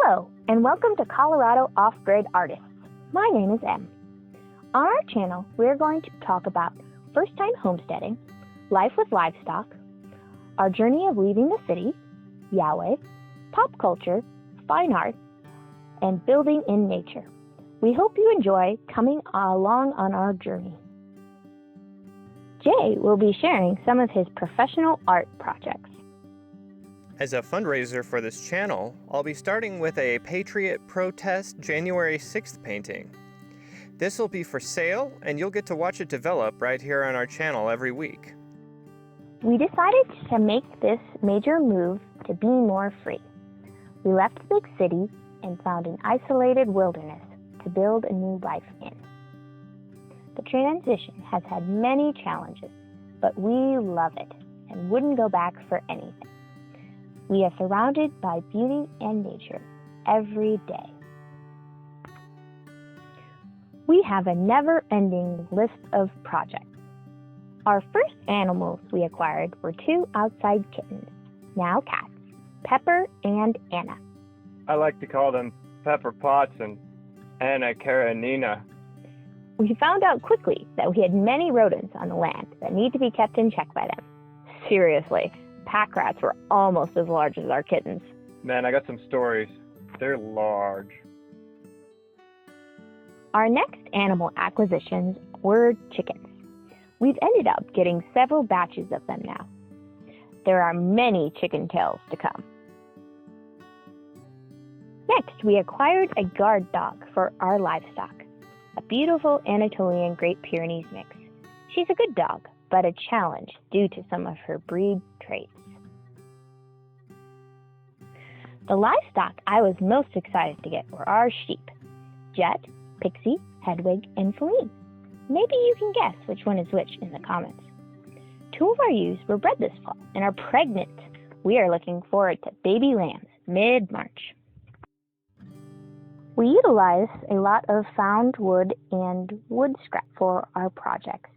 Hello, and welcome to Colorado Off-Grid Artists. My name is Em. On our channel, we're going to talk about first-time homesteading, life with livestock, our journey of leaving the city, Yahweh, pop culture, fine art, and building in nature. We hope you enjoy coming along on our journey. Jay will be sharing some of his professional art projects. As a fundraiser for this channel, I'll be starting with a Patriot Protest January 6th painting. This will be for sale, and you'll get to watch it develop right here on our channel every week. We decided to make this major move to be more free. We left the big city and found an isolated wilderness to build a new life in. The transition has had many challenges, but we love it and wouldn't go back for anything. We are surrounded by beauty and nature every day. We have a never-ending list of projects. Our first animals we acquired were two outside kittens, now cats, Pepper and Anna. I like to call them Pepper Potts and Anna Karenina. We found out quickly that we had many rodents on the land that need to be kept in check by them. Seriously, pack rats were almost as large as our kittens. Man, I got some stories. They're large. Our next animal acquisitions were chickens. We've ended up getting several batches of them now. There are many chicken tails to come. Next, we acquired a guard dog for our livestock, a beautiful Anatolian Great Pyrenees mix. She's a good dog, but a challenge due to some of her breed traits. The livestock I was most excited to get were our sheep, Jet, Pixie, Hedwig, and Feline. Maybe you can guess which one is which in the comments. Two of our ewes were bred this fall and are pregnant. We are looking forward to baby lambs mid-March. We utilize a lot of found wood and wood scrap for our projects.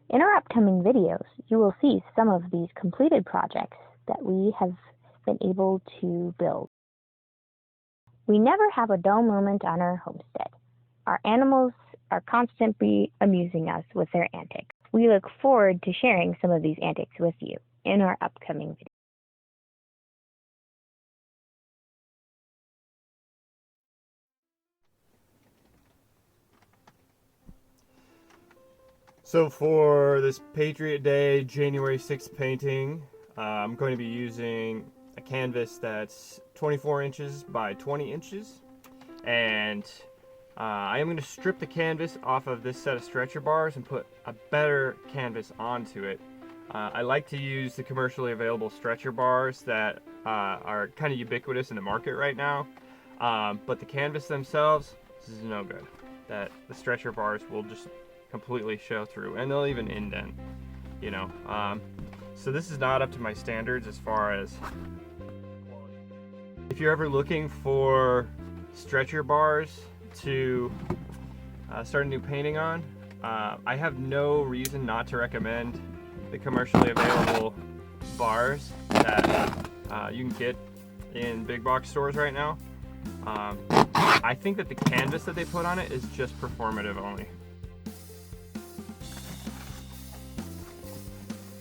In our upcoming videos, you will see some of these completed projects that we have been able to build. We never have a dull moment on our homestead. Our animals are constantly amusing us with their antics. We look forward to sharing some of these antics with you in our upcoming videos. So for this Patriot Day January 6th painting, I'm going to be using a canvas that's 24 inches by 20 inches. And I am going to strip the canvas off of this set of stretcher bars and put a better canvas onto it. I like to use the commercially available stretcher bars that are kind of ubiquitous in the market right now. But the canvas themselves, this is no good. The stretcher bars will just completely show through, and they'll even indent, you know. So this is not up to my standards as far as quality. If you're ever looking for stretcher bars to start a new painting on, I have no reason not to recommend the commercially available bars that you can get in big box stores right now. I think that the canvas that they put on it is just performative only.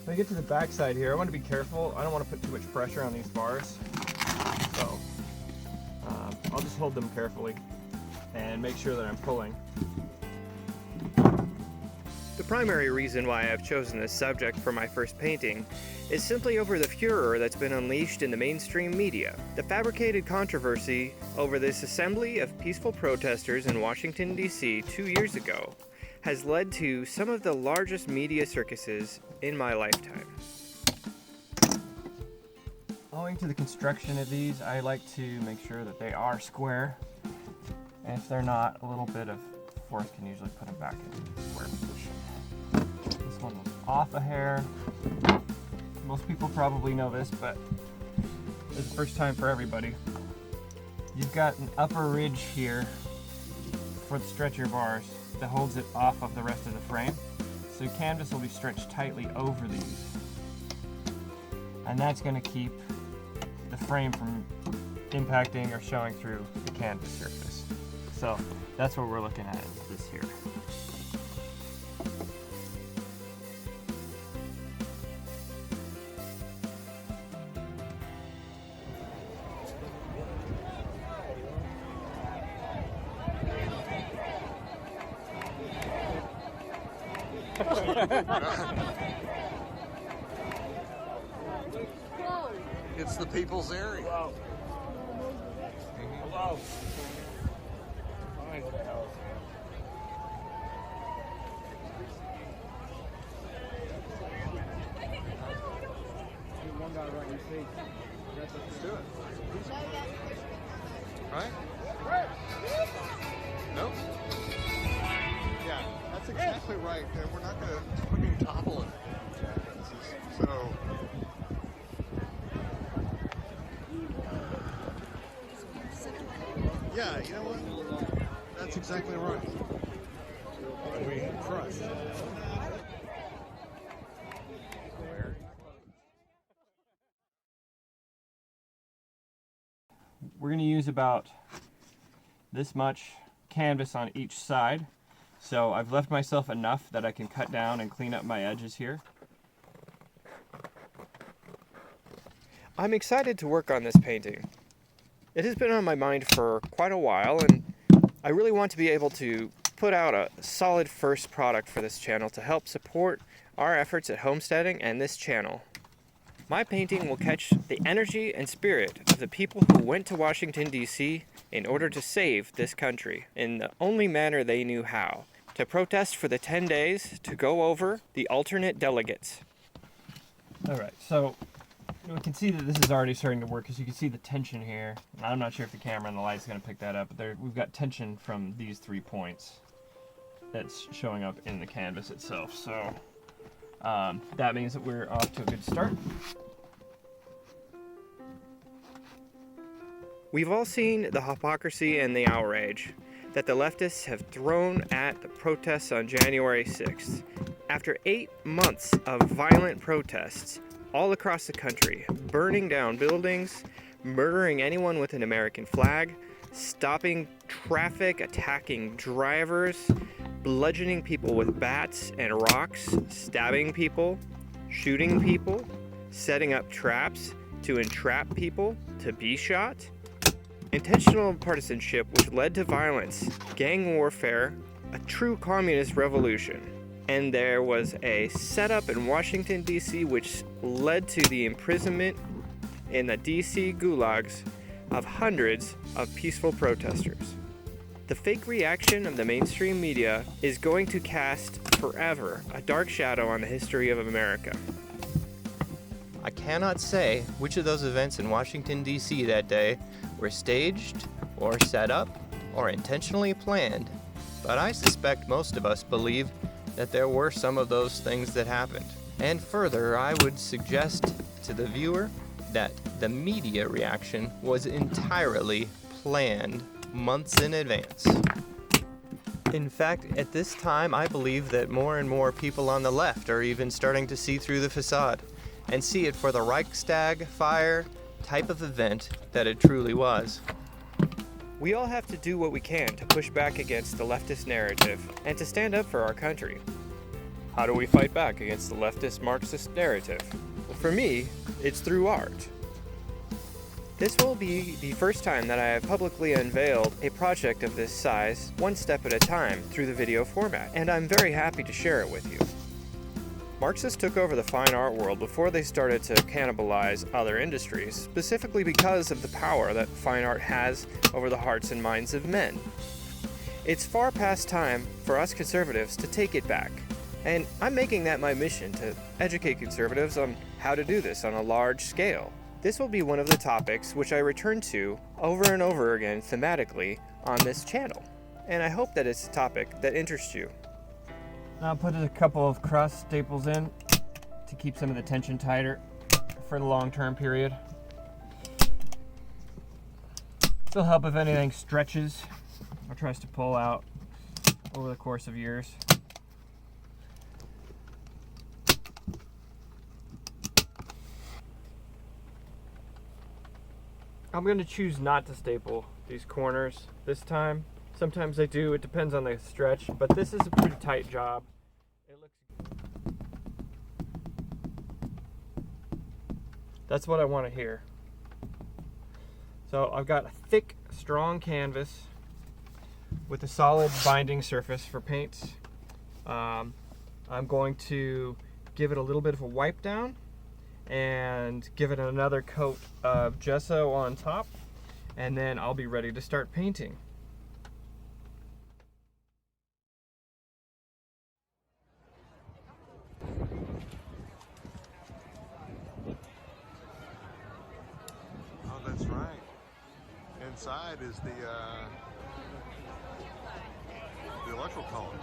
When I get to the back side here, I want to be careful. I don't want to put too much pressure on these bars. So I'll just hold them carefully and make sure that I'm pulling. The primary reason why I've chosen this subject for my first painting is simply over the furor that's been unleashed in the mainstream media. The fabricated controversy over this assembly of peaceful protesters in Washington, D.C. 2 years ago has led to some of the largest media circuses in my lifetime. Owing to the construction of these, I like to make sure that they are square. And if they're not, a little bit of force can usually put them back in square position. This one was off a hair. Most people probably know this, but it's the first time for everybody. You've got an upper ridge here for the stretcher bars that holds it off of the rest of the frame. So canvas will be stretched tightly over these. And that's going to keep the frame from impacting or showing through the canvas surface. So that's what we're looking at, is this here. It's the people's area. Wow. Wow. Let's do it. Right? Nope. Yeah, that's exactly right. And we're not going to topple it. So. Yeah, you know what? That's exactly right. We crushed. We're going to use about this much canvas on each side. So I've left myself enough that I can cut down and clean up my edges here. I'm excited to work on this painting. It has been on my mind for quite a while, and I really want to be able to put out a solid first product for this channel to help support our efforts at homesteading and this channel. My painting will catch the energy and spirit of the people who went to Washington, D.C. in order to save this country in the only manner they knew how, to protest for the 10 days to go over the alternate delegates. All right, so we can see that this is already starting to work because you can see the tension here. I'm not sure if the camera and the light's going to pick that up, but we've got tension from these 3 points that's showing up in the canvas itself. So that means that we're off to a good start. We've all seen the hypocrisy and the outrage that the leftists have thrown at the protests on January 6th. After 8 months of violent protests all across the country, burning down buildings, murdering anyone with an American flag, stopping traffic, attacking drivers, bludgeoning people with bats and rocks, stabbing people, shooting people, setting up traps to entrap people to be shot, intentional partisanship which led to violence, gang warfare, a true communist revolution. And there was a setup in Washington, D.C. which led to the imprisonment in the D.C. gulags of hundreds of peaceful protesters. The fake reaction of the mainstream media is going to cast forever a dark shadow on the history of America. I cannot say which of those events in Washington, D.C. that day were staged, or set up, or intentionally planned, but I suspect most of us believe that there were some of those things that happened. And further, I would suggest to the viewer that the media reaction was entirely planned months in advance. In fact, at this time, I believe that more and more people on the left are even starting to see through the facade and see it for the Reichstag fire type of event that it truly was. We all have to do what we can to push back against the leftist narrative and to stand up for our country. How do we fight back against the leftist Marxist narrative? Well, for me, it's through art. This will be the first time that I have publicly unveiled a project of this size, one step at a time, through the video format, and I'm very happy to share it with you. Marxists took over the fine art world before they started to cannibalize other industries, specifically because of the power that fine art has over the hearts and minds of men. It's far past time for us conservatives to take it back, and I'm making that my mission to educate conservatives on how to do this on a large scale. This will be one of the topics which I return to over and over again thematically on this channel, and I hope that it's a topic that interests you. I'll put a couple of cross staples in to keep some of the tension tighter for the long-term period. It'll help if anything stretches or tries to pull out over the course of years. I'm going to choose not to staple these corners this time. Sometimes I do, it depends on the stretch, but this is a pretty tight job. It looks... That's what I want to hear. So I've got a thick, strong canvas with a solid binding surface for paints. I'm going to give it a little bit of a wipe down and give it another coat of gesso on top, and then I'll be ready to start painting. Oh, that's right. Inside is the electrical column.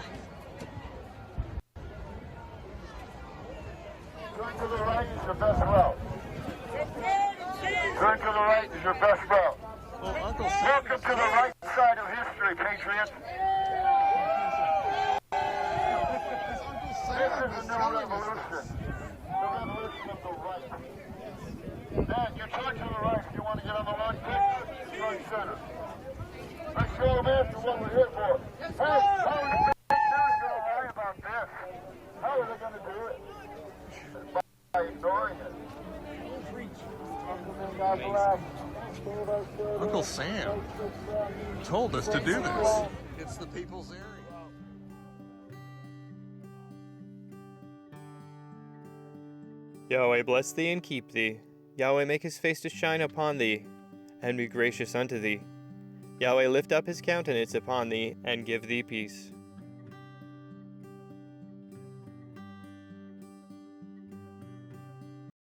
Turn to the right is your best route. Turn to the right is your best route. Well, Uncle Sam. Welcome to the right side of history, Patriots. This is the new revolution. The revolution of the right. Man, you turn to the right if you want to get on the right kick. Right center. Let's show them after what we're here for. Hey, how are the news going to lie about this? How are they going to do it? By ignoring it. Uncle Sam told us to do this. It's the people's area. Yahweh bless thee and keep thee. Yahweh make his face to shine upon thee, and be gracious unto thee. Yahweh lift up his countenance upon thee, and give thee peace.